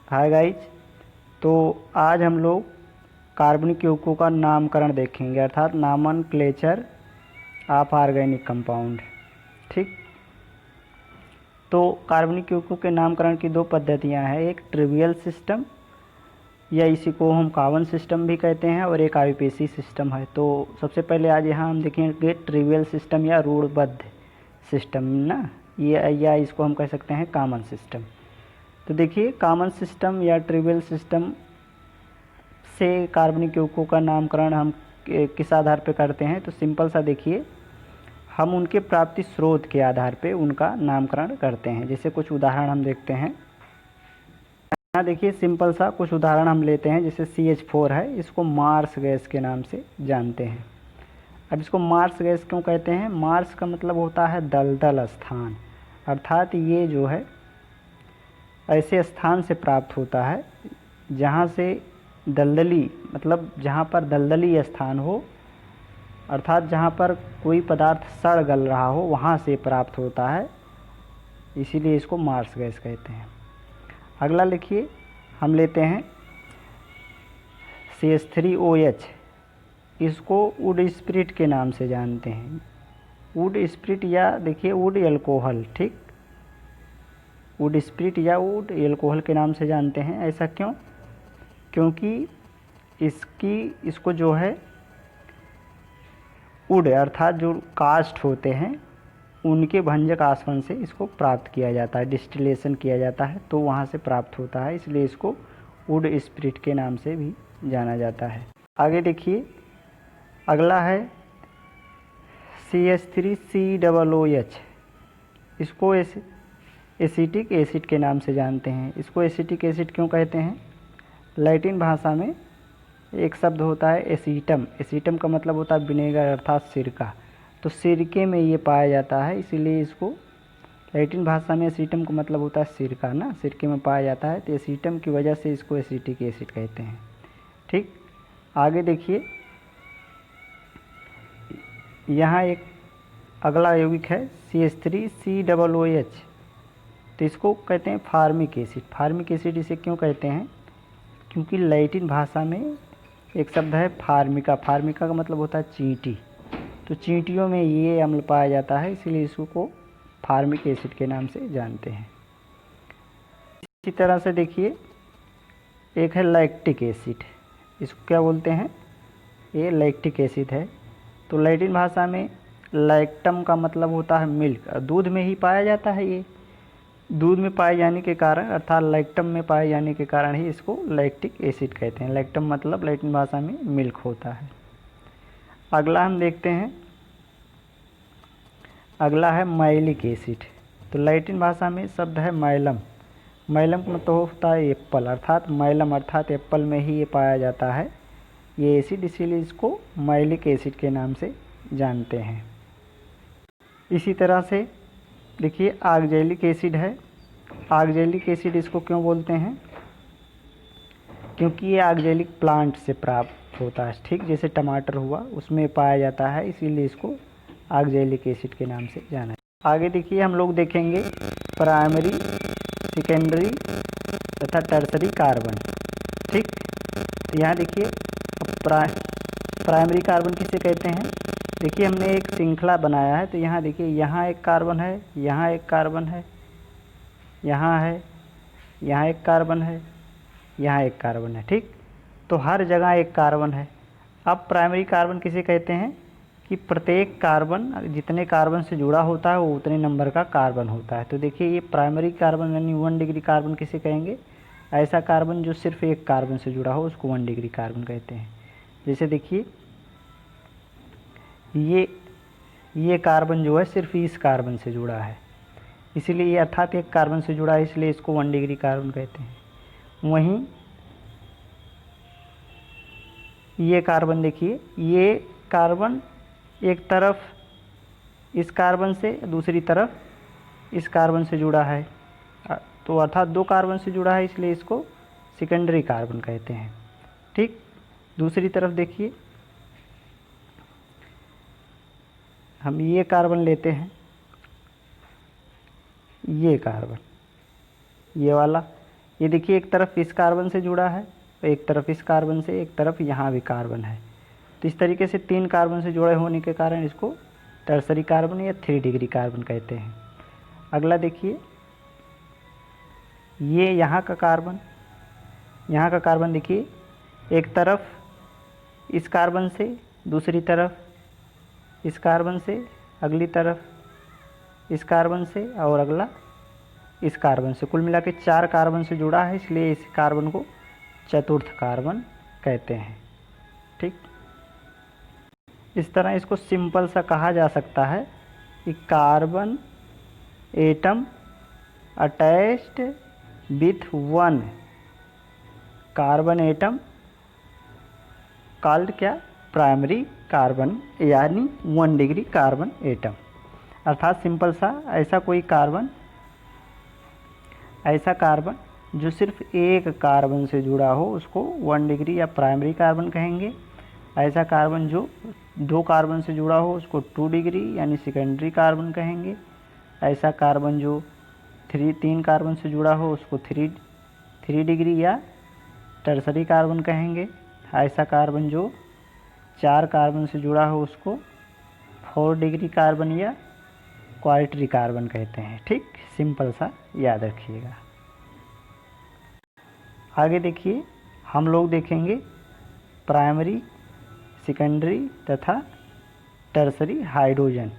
Hi guys. तो आज हम लोग कार्बनिक यौगिकों का नामकरण देखेंगे, अर्थात नॉमेनक्लेचर ऑफ ऑर्गेनिक कंपाउंड। ठीक, तो कार्बनिक यौगिकों के नामकरण की दो पद्धतियां हैं, एक ट्रिवियल सिस्टम या इसी को हम कॉमन सिस्टम भी कहते हैं, और एक आईपीसी सिस्टम है। तो सबसे पहले आज यहाँ हम देखेंगे ट्रिवियल सिस्टम या रूढ़बद्ध सिस्टम ना, ये या इसको हम कह सकते हैं कॉमन सिस्टम। तो देखिए, कॉमन सिस्टम या ट्रिवियल सिस्टम से कार्बनिक यौगिकों का नामकरण हम किस आधार पर करते हैं। तो सिंपल सा देखिए, हम उनके प्राप्ति स्रोत के आधार पे उनका नामकरण करते हैं। जैसे कुछ उदाहरण हम देखते हैं। यहाँ देखिए, सिंपल सा कुछ उदाहरण हम लेते हैं। जैसे CH4 है, इसको मार्स गैस के नाम से जानते हैं। अब इसको मार्स गैस क्यों कहते हैं? मार्स का मतलब होता है दलदल स्थान, अर्थात ये जो है ऐसे स्थान से प्राप्त होता है जहाँ से दलदली, मतलब जहाँ पर दलदली स्थान हो, अर्थात जहाँ पर कोई पदार्थ सड़ गल रहा हो, वहाँ से प्राप्त होता है, इसीलिए इसको मार्स गैस कहते हैं। अगला लिखिए, हम लेते हैं CH3OH, इसको वुड स्पिरिट के नाम से जानते हैं। वुड स्पिरिट या देखिए वुड एल्कोहल, ठीक, वुड स्पिरिट या वुड एल्कोहल के नाम से जानते हैं। ऐसा क्यों? क्योंकि इसको जो है वुड अर्थात जो कास्ट होते हैं उनके भंजक आसवन से इसको प्राप्त किया जाता है, डिस्टिलेशन किया जाता है, तो वहाँ से प्राप्त होता है, इसलिए इसको वुड स्पिरिट के नाम से भी जाना जाता है। आगे देखिए, अगला है CH3COOH, इसको एसिटिक एसिड के नाम से जानते हैं। इसको एसिटिक एसिड क्यों कहते हैं? लैटिन भाषा में एक शब्द होता है एसीटम, एसीटम का मतलब होता है विनेगर अर्थात सिरका, तो सिरके में ये पाया जाता है, इसीलिए इसको लैटिन भाषा में एसीटम का मतलब होता है सिरका ना, सिरके में पाया जाता है, तो एसीटम की वजह से इसको एसिटिक एसिड कहते हैं। ठीक, आगे देखिए, यहाँ एक अगला यौगिक है CH3COOH, तो इसको कहते हैं फार्मिक एसिड। फार्मिक एसिड इसे क्यों कहते हैं? क्योंकि लैटिन भाषा में एक शब्द है फार्मिका, फार्मिका का मतलब होता है चींटी, तो चींटियों में ये अम्ल पाया जाता है, इसीलिए इसको फार्मिक एसिड के नाम से जानते हैं। इसी तरह से देखिए, एक है लैक्टिक एसिड, इसको क्या बोलते हैं? ये लैक्टिक एसिड है। तो लैटिन भाषा में लैक्टम का मतलब होता है मिल्क, दूध में ही पाया जाता है, ये दूध में पाए जाने के कारण अर्थात लैक्टम में पाए जाने के कारण ही इसको लैक्टिक एसिड कहते हैं। लैक्टम मतलब लैटिन भाषा में मिल्क होता है। अगला हम देखते हैं, अगला है मैलिक एसिड। तो लैटिन भाषा में शब्द है मैलम, मैलम का मतलब होता है एप्पल, अर्थात मैलम अर्थात एप्पल में ही ये पाया जाता है ये एसिड, इसीलिए इसको मैलिक एसिड के नाम से जानते हैं। इसी तरह से देखिए, ऑक्जेलिक एसिड है। ऑक्जेलिक एसिड इसको क्यों बोलते हैं? क्योंकि ये ऑक्जेलिक प्लांट से प्राप्त होता है, ठीक, जैसे टमाटर हुआ उसमें पाया जाता है, इसीलिए इसको ऑक्जेलिक एसिड के नाम से जाना है। आगे देखिए, हम लोग देखेंगे प्राइमरी, सेकेंडरी तथा टर्सरी कार्बन। ठीक, तो यहाँ देखिए, प्राइमरी कार्बन किसे कहते हैं? देखिए, हमने एक श्रृंखला बनाया है, तो यहाँ देखिए, यहाँ एक कार्बन है, यहाँ एक कार्बन है, यहाँ है, यहाँ एक कार्बन है, यहाँ एक कार्बन है, ठीक, तो हर जगह एक कार्बन है। अब प्राइमरी कार्बन किसे कहते हैं? कि प्रत्येक कार्बन जितने कार्बन से जुड़ा होता है वो उतने नंबर का कार्बन होता है। तो देखिए, ये प्राइमरी कार्बन यानी 1 डिग्री कार्बन किसे कहेंगे? ऐसा कार्बन जो सिर्फ एक कार्बन से जुड़ा हो उसको 1 डिग्री कार्बन कहते हैं। जैसे देखिए, ये कार्बन जो है सिर्फ इस कार्बन से जुड़ा है, इसीलिए ये अर्थात एक कार्बन से जुड़ा है, इसलिए इसको 1 डिग्री कार्बन कहते हैं। वहीं ये कार्बन देखिए, ये कार्बन एक तरफ इस कार्बन से, दूसरी तरफ इस कार्बन से जुड़ा है, तो अर्थात 2 कार्बन से जुड़ा है, इसलिए इसको सेकेंडरी कार्बन कहते हैं। ठीक, दूसरी तरफ देखिए, हम ये कार्बन लेते हैं, ये कार्बन, ये वाला, ये देखिए एक तरफ इस कार्बन से जुड़ा है, एक तरफ इस कार्बन से, एक तरफ यहाँ भी कार्बन है। तो इस तरीके से 3 कार्बन से जुड़े होने के कारण इसको टर्सरी कार्बन या 3 डिग्री कार्बन कहते हैं। अगला देखिए, ये यहाँ का कार्बन देखिए, एक तरफ इस कार्बन से, दूसरी तरफ इस कार्बन से, अगली तरफ इस कार्बन से और अगला इस कार्बन से, कुल मिला के 4 कार्बन से जुड़ा है, इसलिए इस कार्बन को चतुर्थ कार्बन कहते हैं। ठीक, इस तरह इसको सिंपल सा कहा जा सकता है कि carbon atom attached with one carbon atom called क्या, प्राइमरी कार्बन, यानी 1 डिग्री कार्बन एटम। अर्थात सिंपल सा ऐसा कार्बन जो सिर्फ एक कार्बन से जुड़ा हो उसको 1 डिग्री या प्राइमरी कार्बन कहेंगे। ऐसा कार्बन जो 2 कार्बन से जुड़ा हो उसको 2 डिग्री यानी सेकेंडरी कार्बन कहेंगे। ऐसा कार्बन जो 3 कार्बन से जुड़ा हो उसको 3 डिग्री या टर्सरी कार्बन कहेंगे। ऐसा कार्बन जो 4 कार्बन से जुड़ा हो उसको 4 डिग्री कार्बन या क्वार्टरी कार्बन कहते हैं। ठीक, सिंपल सा याद रखिएगा। आगे देखिए, हम लोग देखेंगे प्राइमरी, सेकेंडरी तथा टर्सरी हाइड्रोजन,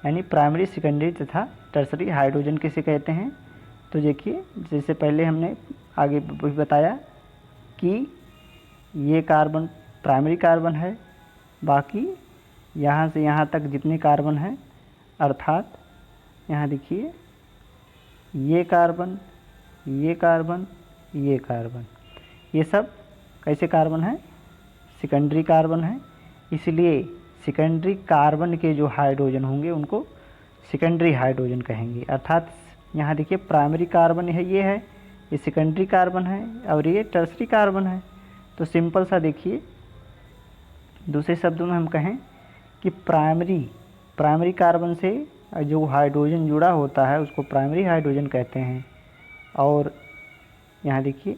यानी प्राइमरी, सेकेंडरी तथा टर्सरी हाइड्रोजन किसे कहते हैं। तो देखिए, जैसे पहले हमने आगे बताया कि ये कार्बन प्राइमरी कार्बन है, बाकी यहाँ से यहाँ तक जितने कार्बन हैं, अर्थात यहाँ देखिए ये कार्बन, ये कार्बन, ये कार्बन, ये सब कैसे कार्बन है, सेकेंडरी कार्बन है। इसलिए सेकेंडरी कार्बन के जो हाइड्रोजन होंगे उनको सेकेंडरी हाइड्रोजन कहेंगे। अर्थात यहाँ देखिए प्राइमरी कार्बन है, ये सेकेंडरी कार्बन है और ये टर्सरी कार्बन है। तो सिंपल सा देखिए, दूसरे शब्दों में हम कहें कि प्राइमरी कार्बन से जो हाइड्रोजन जुड़ा होता है उसको प्राइमरी हाइड्रोजन कहते हैं। और यहाँ देखिए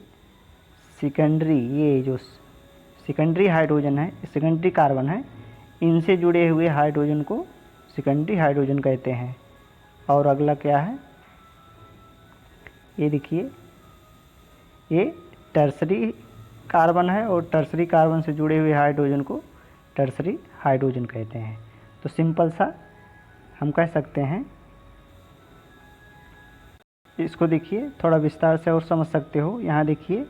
सेकेंडरी, ये जो सेकेंडरी हाइड्रोजन है, सेकेंडरी कार्बन है, इनसे जुड़े हुए हाइड्रोजन को सेकेंडरी हाइड्रोजन कहते हैं। और अगला क्या है, ये देखिए ये टर्सरी कार्बन है और टर्सरी कार्बन से जुड़े हुए हाइड्रोजन को टर्सरी हाइड्रोजन कहते हैं। तो सिंपल सा हम कह सकते हैं, इसको देखिए थोड़ा विस्तार से और समझ सकते हो। यहाँ देखिए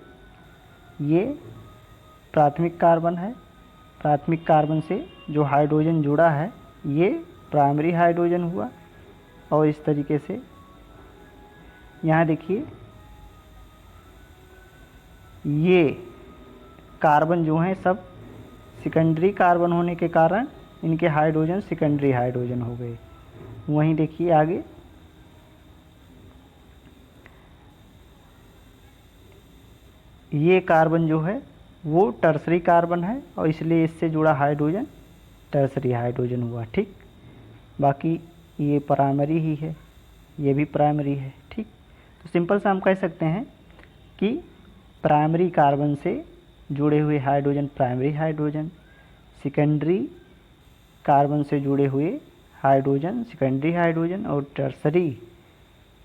ये प्राथमिक कार्बन है, प्राथमिक कार्बन से जो हाइड्रोजन जुड़ा है ये प्राइमरी हाइड्रोजन हुआ। और इस तरीके से यहाँ देखिए ये कार्बन जो हैं सब सेकेंडरी कार्बन होने के कारण इनके हाइड्रोजन सेकेंडरी हाइड्रोजन हो गए। वहीं देखिए आगे ये कार्बन जो है वो टर्सरी कार्बन है और इसलिए इससे जुड़ा हाइड्रोजन टर्सरी हाइड्रोजन हुआ। ठीक, बाकी ये प्राइमरी ही है, ये भी प्राइमरी है। ठीक, तो सिंपल सा हम कह सकते हैं कि प्राइमरी कार्बन से जुड़े हुए hydrogen primary hydrogen, secondary carbon से जुड़े हुए हाइड्रोजन सेकेंडरी हाइड्रोजन और टर्सरी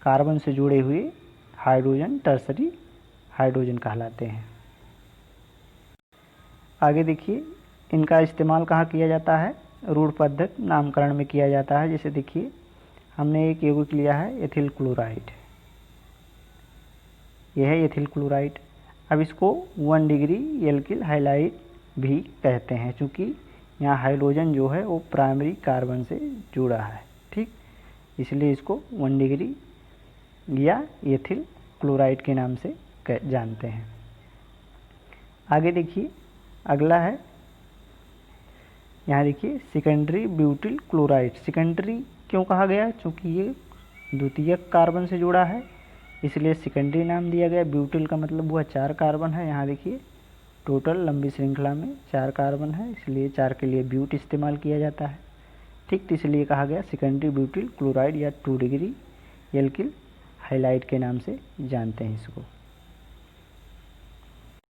कार्बन से जुड़े हुए हाइड्रोजन टर्सरी हाइड्रोजन कहलाते हैं। आगे देखिए इनका इस्तेमाल कहाँ किया जाता है, रूढ़ पद्धति नामकरण में किया जाता है। जैसे देखिए हमने एक यौगिक लिया है एथिल क्लोराइड, यह है एथिल क्लोराइड। अब इसको 1 डिग्री एल्किल हाइलाइड भी कहते हैं, क्योंकि यहाँ हाइड्रोजन जो है वो प्राइमरी कार्बन से जुड़ा है। ठीक, इसलिए इसको 1 डिग्री या एथिल क्लोराइड के नाम से जानते हैं। आगे देखिए अगला है, यहाँ देखिए सेकेंडरी ब्यूटिल क्लोराइड। सेकेंडरी क्यों कहा गया, क्योंकि ये द्वितीयक कार्बन से जुड़ा है इसलिए सेकेंडरी नाम दिया गया। ब्यूटिल का मतलब हुआ 4 कार्बन है। यहाँ देखिए टोटल लंबी श्रृंखला में 4 कार्बन है, इसलिए 4 के लिए ब्यूट इस्तेमाल किया जाता है। ठीक, तो इसलिए कहा गया सेकेंडरी ब्यूटिल क्लोराइड या 2 डिग्री एल्किल हाइलाइड के नाम से जानते हैं इसको।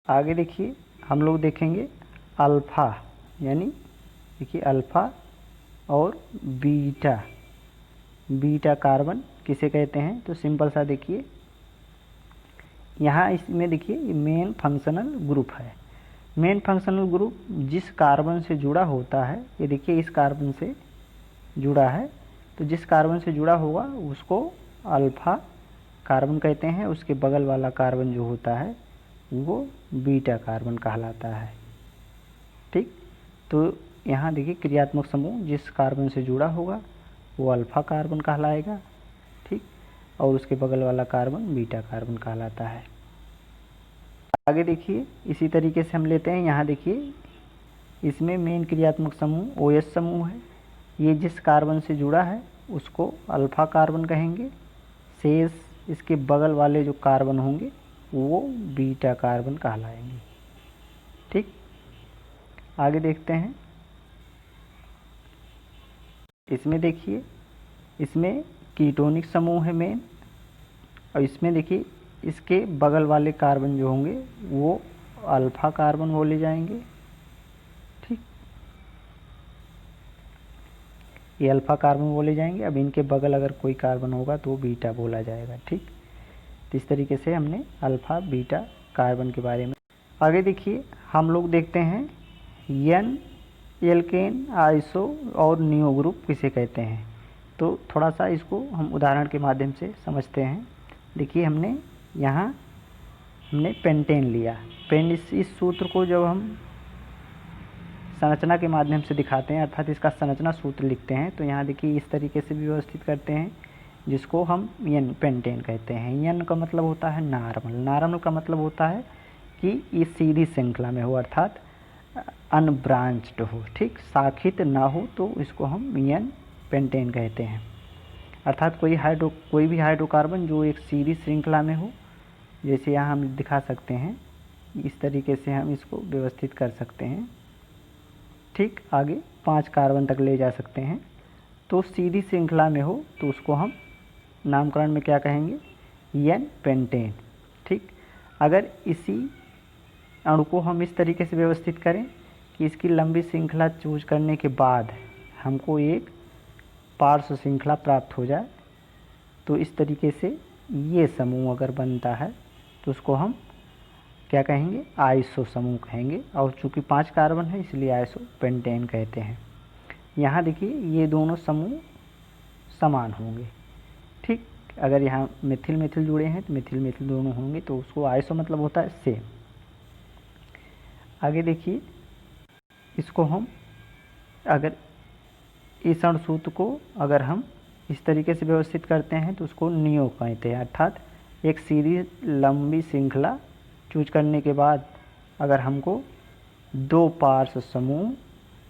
आगे देखिए हम लोग देखेंगे अल्फ़ा, यानी देखिए अल्फ़ा और बीटा। बीटा कार्बन किसे कहते हैं? तो सिंपल सा देखिए यहाँ इसमें देखिए ये मेन फंक्शनल ग्रुप है। मेन फंक्शनल ग्रुप जिस कार्बन से जुड़ा होता है, ये देखिए इस कार्बन से जुड़ा है, तो जिस कार्बन से जुड़ा होगा उसको अल्फ़ा कार्बन कहते हैं। उसके बगल वाला कार्बन जो होता है वो बीटा कार्बन कहलाता है। ठीक, तो यहाँ देखिए क्रियात्मक समूह जिस कार्बन से जुड़ा होगा वो अल्फ़ा कार्बन कहलाएगा। ठीक, और उसके बगल वाला कार्बन बीटा कार्बन कहलाता है। आगे देखिए इसी तरीके से हम लेते हैं। यहाँ देखिए इसमें मेन क्रियात्मक समूह OH समूह है। ये जिस कार्बन से जुड़ा है उसको अल्फ़ा कार्बन कहेंगे। शेष इसके बगल वाले जो कार्बन होंगे वो बीटा कार्बन कहलाएंगे। ठीक, आगे देखते हैं। इसमें देखिए इसमें कीटोनिक समूह है मेन, और इसमें देखिए इसके बगल वाले कार्बन जो होंगे वो अल्फ़ा कार्बन बोले जाएंगे। ठीक, ये अल्फ़ा कार्बन बोले जाएंगे। अब इनके बगल अगर कोई कार्बन होगा तो बीटा बोला जाएगा। ठीक, तो इस तरीके से हमने अल्फ़ा बीटा कार्बन के बारे में। आगे देखिए हम लोग देखते हैं एन, एल्केन, आइसो और नियो ग्रुप किसे कहते हैं। तो थोड़ा सा इसको हम उदाहरण के माध्यम से समझते हैं। देखिए हमने पेंटेन लिया। इस सूत्र को जब हम संरचना के माध्यम से दिखाते हैं, अर्थात इसका संरचना सूत्र लिखते हैं, तो यहाँ देखिए इस तरीके से भी व्यवस्थित करते हैं, जिसको हम एन पेंटेन कहते हैं। एन का मतलब होता है नॉर्मल। नॉर्मल का मतलब होता है कि ये सीधी श्रृंखला में हो, अर्थात अनब्रांच्ड हो। ठीक, शाखित ना हो, तो इसको हम एन पेंटेन कहते हैं। अर्थात कोई भी हाइड्रोकार्बन जो एक सीधी श्रृंखला में हो, जैसे यहाँ हम दिखा सकते हैं, इस तरीके से हम इसको व्यवस्थित कर सकते हैं। ठीक, आगे 5 कार्बन तक ले जा सकते हैं। तो सीधी श्रृंखला में हो तो उसको हम नामकरण में क्या कहेंगे? N pentane. ठीक, अगर इसी अणु को हम इस तरीके से व्यवस्थित करें कि इसकी लंबी श्रृंखला चूज करने के बाद हमको एक पार्श्व श्रृंखला प्राप्त हो जाए, तो इस तरीके से ये समूह अगर बनता है तो उसको हम क्या कहेंगे? आइसो समूह कहेंगे। और चूंकि 5 कार्बन है इसलिए आइसो पेंटेन कहते हैं। यहाँ देखिए ये दोनों समूह समान होंगे। ठीक, अगर यहाँ मिथिल मिथिल जुड़े हैं तो मिथिल मिथिल दोनों होंगे, तो उसको आइसो मतलब होता है सेम। आगे देखिए इसको हम अगर इस अणुसूत्र को अगर हम इस तरीके से व्यवस्थित करते हैं तो उसको नियो कहते हैं। अर्थात एक सीधी लंबी श्रृंखला चूज करने के बाद अगर हमको 2 पार्श्व समूह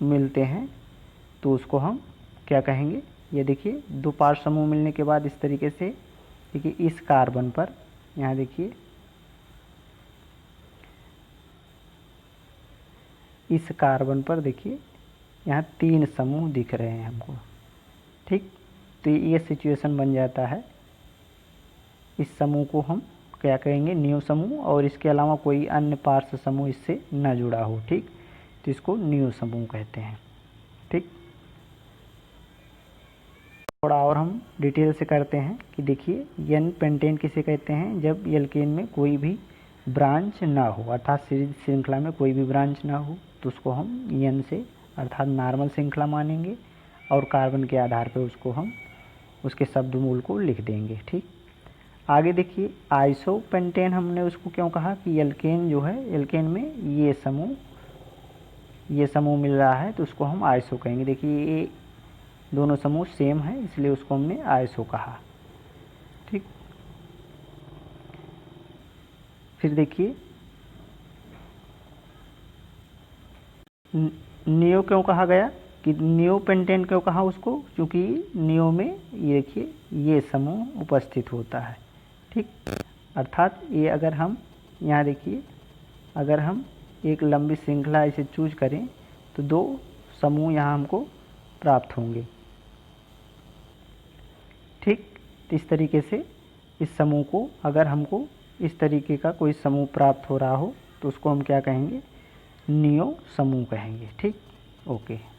मिलते हैं तो उसको हम क्या कहेंगे? ये देखिए 2 पार्श्व समूह मिलने के बाद इस तरीके से देखिए इस कार्बन पर, यहाँ देखिए इस कार्बन पर देखिए यहाँ 3 समूह दिख रहे हैं हमको। ठीक, तो ये सिचुएशन बन जाता है। इस समूह को हम क्या कहेंगे? नियो समूह, और इसके अलावा कोई अन्य पार्श्व समूह इससे न जुड़ा हो। ठीक, तो इसको नियो समूह कहते हैं। ठीक, थोड़ा और हम डिटेल से करते हैं कि देखिए एन पेंटेन किसे कहते हैं? जब एल्केन में कोई भी ब्रांच ना हो, अर्थात सीरीज श्रृंखला में कोई भी ब्रांच ना हो, तो उसको हम एन से अर्थात नॉर्मल श्रृंखला मानेंगे, और कार्बन के आधार पर उसको हम उसके शब्दमूल को लिख देंगे। ठीक, आगे देखिए आइसो पेंटेन हमने उसको क्यों कहा कि एल्केन जो है, एल्केन में ये समूह मिल रहा है तो उसको हम आइसो कहेंगे। देखिए ये दोनों समूह सेम है इसलिए उसको हमने आइसो कहा। ठीक, फिर देखिए नियो क्यों कहा गया कि नियो पेंटेन क्यों कहा उसको? क्योंकि नियो में ये देखिए ये समूह उपस्थित होता है। ठीक, अर्थात ये अगर हम यहाँ देखिए अगर हम एक लंबी श्रृंखला इसे चूज करें तो 2 समूह यहाँ हमको प्राप्त होंगे। ठीक, तो इस तरीके से इस समूह को अगर हमको इस तरीके का कोई समूह प्राप्त हो रहा हो तो उसको हम क्या कहेंगे, नियो समूह कहेंगे। ठीक, ओके।